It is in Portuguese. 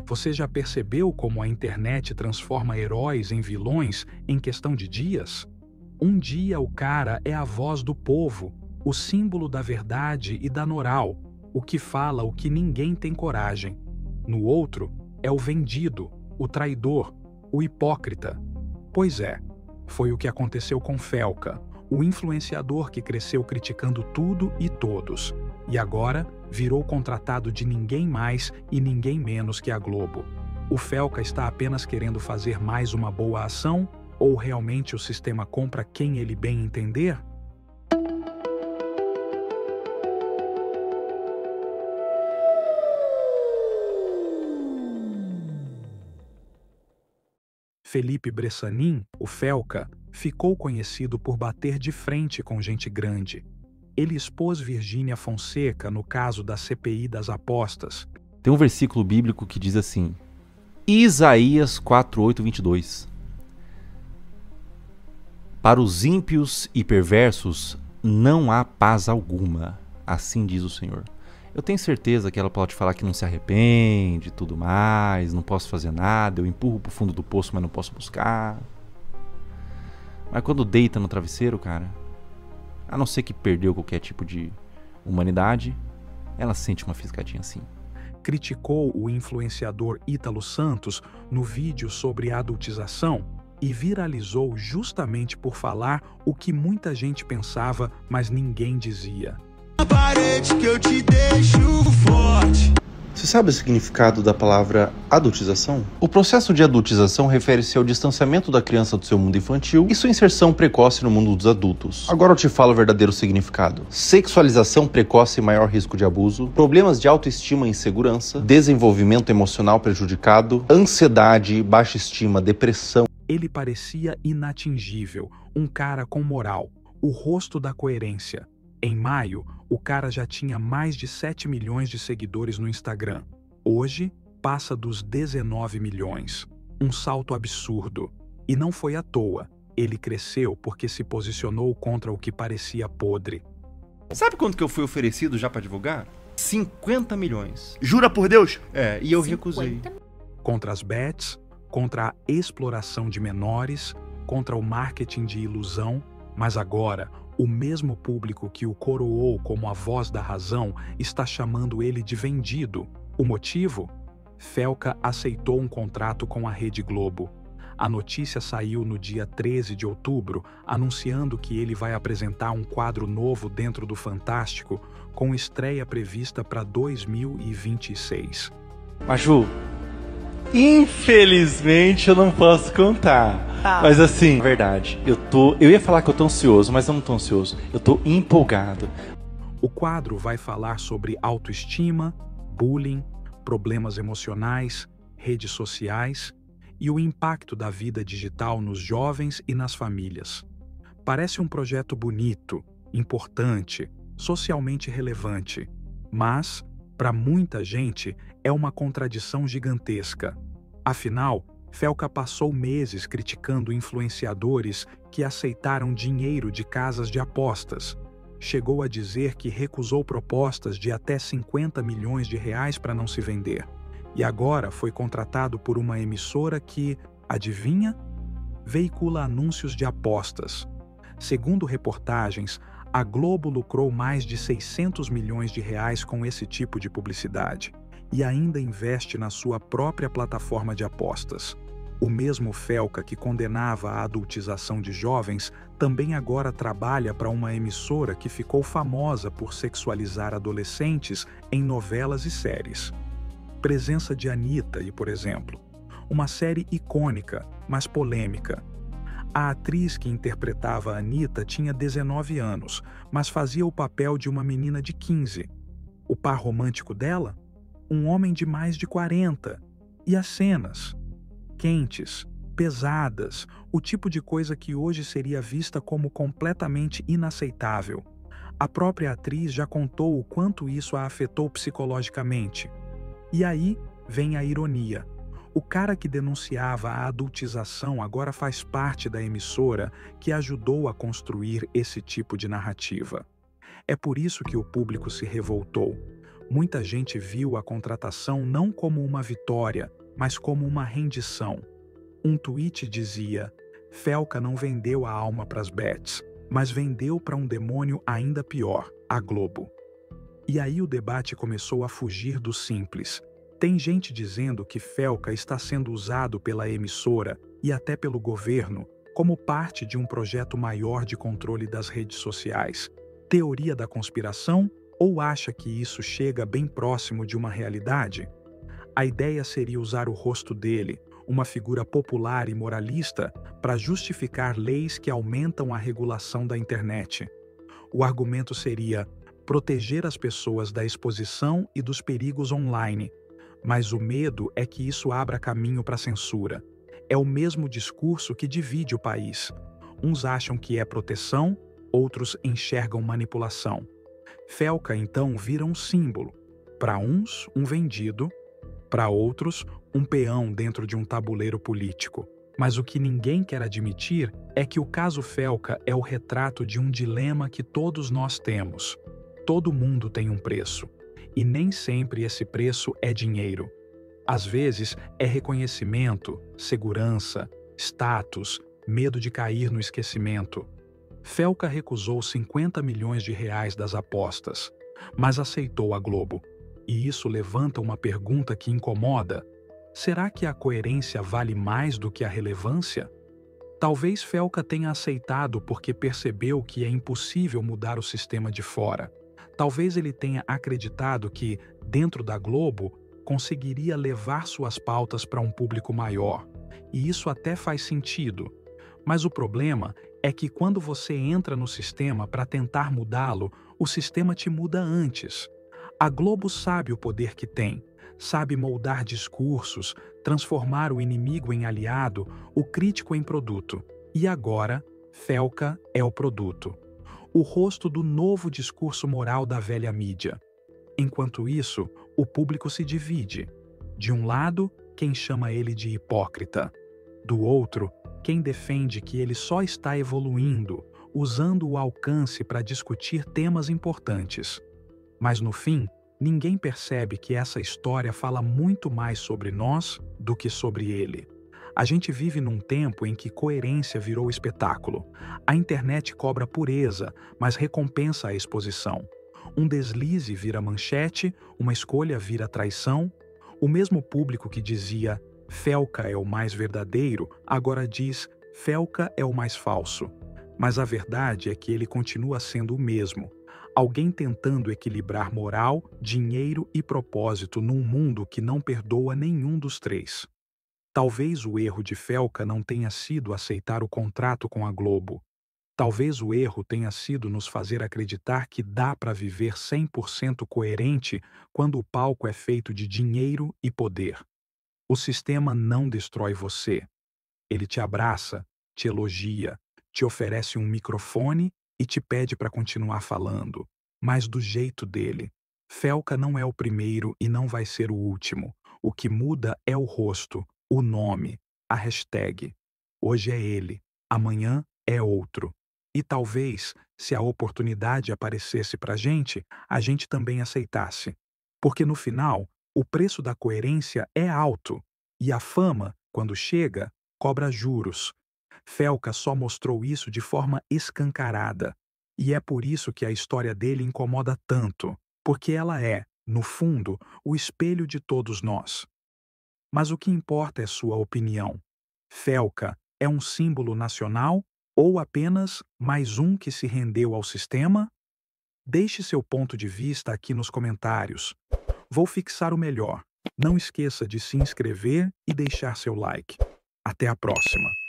Você já percebeu como a internet transforma heróis em vilões em questão de dias? Um dia o cara é a voz do povo, o símbolo da verdade e da moral, o que fala o que ninguém tem coragem. No outro, é o vendido, o traidor, o hipócrita. Pois é, foi o que aconteceu com Felca, o influenciador que cresceu criticando tudo e todos, e agora virou contratado de ninguém mais e ninguém menos que a Globo. O Felca está apenas querendo fazer mais uma boa ação ou realmente o sistema compra quem ele bem entender? Felipe Bressanin, o Felca, ficou conhecido por bater de frente com gente grande. Ele expôs Virgínia Fonseca no caso da CPI das apostas. Tem um versículo bíblico que diz assim, Isaías 4:8-22. Para os ímpios e perversos não há paz alguma, assim diz o Senhor. Eu tenho certeza que ela pode falar que não se arrepende e tudo mais, não posso fazer nada, eu empurro pro fundo do poço, mas não posso buscar. Mas quando deita no travesseiro, cara, a não ser que perdeu qualquer tipo de humanidade, ela sente uma fisgadinha assim. Criticou o influenciador Ítalo Santos no vídeo sobre a adultização e viralizou justamente por falar o que muita gente pensava, mas ninguém dizia. A parede que eu te deixo forte. Você sabe o significado da palavra adultização? O processo de adultização refere-se ao distanciamento da criança do seu mundo infantil e sua inserção precoce no mundo dos adultos. Agora eu te falo o verdadeiro significado. Sexualização precoce e maior risco de abuso, problemas de autoestima e insegurança, desenvolvimento emocional prejudicado, ansiedade, baixa estima, depressão. Ele parecia inatingível, um cara com moral, o rosto da coerência. Em maio, o cara já tinha mais de 7 milhões de seguidores no Instagram. Hoje, passa dos 19 milhões. Um salto absurdo. E não foi à toa. Ele cresceu porque se posicionou contra o que parecia podre. Sabe quanto que eu fui oferecido já pra divulgar? 50 milhões. Jura por Deus? É, e eu recusei. Contra as bets, contra a exploração de menores, contra o marketing de ilusão, mas agora o mesmo público que o coroou como a voz da razão está chamando ele de vendido. O motivo? Felca aceitou um contrato com a Rede Globo. A notícia saiu no dia 13 de outubro, anunciando que ele vai apresentar um quadro novo dentro do Fantástico, com estreia prevista para 2026. Maju, infelizmente eu não posso contar. Mas assim, verdade, eu ia falar que eu tô ansioso, mas eu não tô ansioso. Eu tô empolgado. O quadro vai falar sobre autoestima, bullying, problemas emocionais, redes sociais e o impacto da vida digital nos jovens e nas famílias. Parece um projeto bonito, importante, socialmente relevante, mas, para muita gente, é uma contradição gigantesca. Afinal, Felca passou meses criticando influenciadores que aceitaram dinheiro de casas de apostas. Chegou a dizer que recusou propostas de até 50 milhões de reais para não se vender. E agora foi contratado por uma emissora que, adivinha? Veicula anúncios de apostas. Segundo reportagens, a Globo lucrou mais de 600 milhões de reais com esse tipo de publicidade e ainda investe na sua própria plataforma de apostas. O mesmo Felca que condenava a adultização de jovens também agora trabalha para uma emissora que ficou famosa por sexualizar adolescentes em novelas e séries. Presença de Anitta, por exemplo. Uma série icônica, mas polêmica. A atriz que interpretava a Anitta tinha 19 anos, mas fazia o papel de uma menina de 15. O par romântico dela? Um homem de mais de 40. E as cenas? Quentes, pesadas, o tipo de coisa que hoje seria vista como completamente inaceitável. A própria atriz já contou o quanto isso a afetou psicologicamente. E aí vem a ironia. O cara que denunciava a adultização agora faz parte da emissora que ajudou a construir esse tipo de narrativa. É por isso que o público se revoltou, Muita gente viu a contratação não como uma vitória, mas como uma rendição. Um tweet dizia: Felca não vendeu a alma para as bets, mas vendeu para um demônio ainda pior, a Globo. E aí o debate começou a fugir do simples. Tem gente dizendo que Felca está sendo usado pela emissora e até pelo governo como parte de um projeto maior de controle das redes sociais. Teoria da conspiração? Ou acha que isso chega bem próximo de uma realidade? A ideia seria usar o rosto dele, uma figura popular e moralista, para justificar leis que aumentam a regulação da internet. O argumento seria proteger as pessoas da exposição e dos perigos online, mas o medo é que isso abra caminho para a censura. É o mesmo discurso que divide o país. Uns acham que é proteção, outros enxergam manipulação. Felca, então, vira um símbolo. Para uns, um vendido. Para outros, um peão dentro de um tabuleiro político. Mas o que ninguém quer admitir é que o caso Felca é o retrato de um dilema que todos nós temos. Todo mundo tem um preço. E nem sempre esse preço é dinheiro. Às vezes, é reconhecimento, segurança, status, medo de cair no esquecimento. Felca recusou 50 milhões de reais das apostas, mas aceitou a Globo. E isso levanta uma pergunta que incomoda. Será que a coerência vale mais do que a relevância? Talvez Felca tenha aceitado porque percebeu que é impossível mudar o sistema de fora. Talvez ele tenha acreditado que, dentro da Globo, conseguiria levar suas pautas para um público maior. E isso até faz sentido. Mas o problema é que quando você entra no sistema para tentar mudá-lo, o sistema te muda antes. A Globo sabe o poder que tem, sabe moldar discursos, transformar o inimigo em aliado, o crítico em produto. E agora, Felca é o produto. O rosto do novo discurso moral da velha mídia. Enquanto isso, o público se divide. De um lado, quem chama ele de hipócrita. Do outro, quem defende que ele só está evoluindo, usando o alcance para discutir temas importantes. Mas no fim, ninguém percebe que essa história fala muito mais sobre nós do que sobre ele. A gente vive num tempo em que coerência virou espetáculo. A internet cobra pureza, mas recompensa a exposição. Um deslize vira manchete, uma escolha vira traição. O mesmo público que dizia Felca é o mais verdadeiro, agora diz Felca é o mais falso. Mas a verdade é que ele continua sendo o mesmo. Alguém tentando equilibrar moral, dinheiro e propósito num mundo que não perdoa nenhum dos três. Talvez o erro de Felca não tenha sido aceitar o contrato com a Globo. Talvez o erro tenha sido nos fazer acreditar que dá para viver 100% coerente quando o palco é feito de dinheiro e poder. O sistema não destrói você. Ele te abraça, te elogia, te oferece um microfone e te pede para continuar falando, mas do jeito dele. Felca não é o primeiro e não vai ser o último. O que muda é o rosto, o nome, a hashtag. Hoje é ele, amanhã é outro. E talvez, se a oportunidade aparecesse para a gente também aceitasse. Porque no final, o preço da coerência é alto, e a fama, quando chega, cobra juros. Felca só mostrou isso de forma escancarada. E é por isso que a história dele incomoda tanto, porque ela é, no fundo, o espelho de todos nós. Mas o que importa é sua opinião. Felca é um símbolo nacional ou apenas mais um que se rendeu ao sistema? Deixe seu ponto de vista aqui nos comentários. Vou fixar o melhor. Não esqueça de se inscrever e deixar seu like. Até a próxima!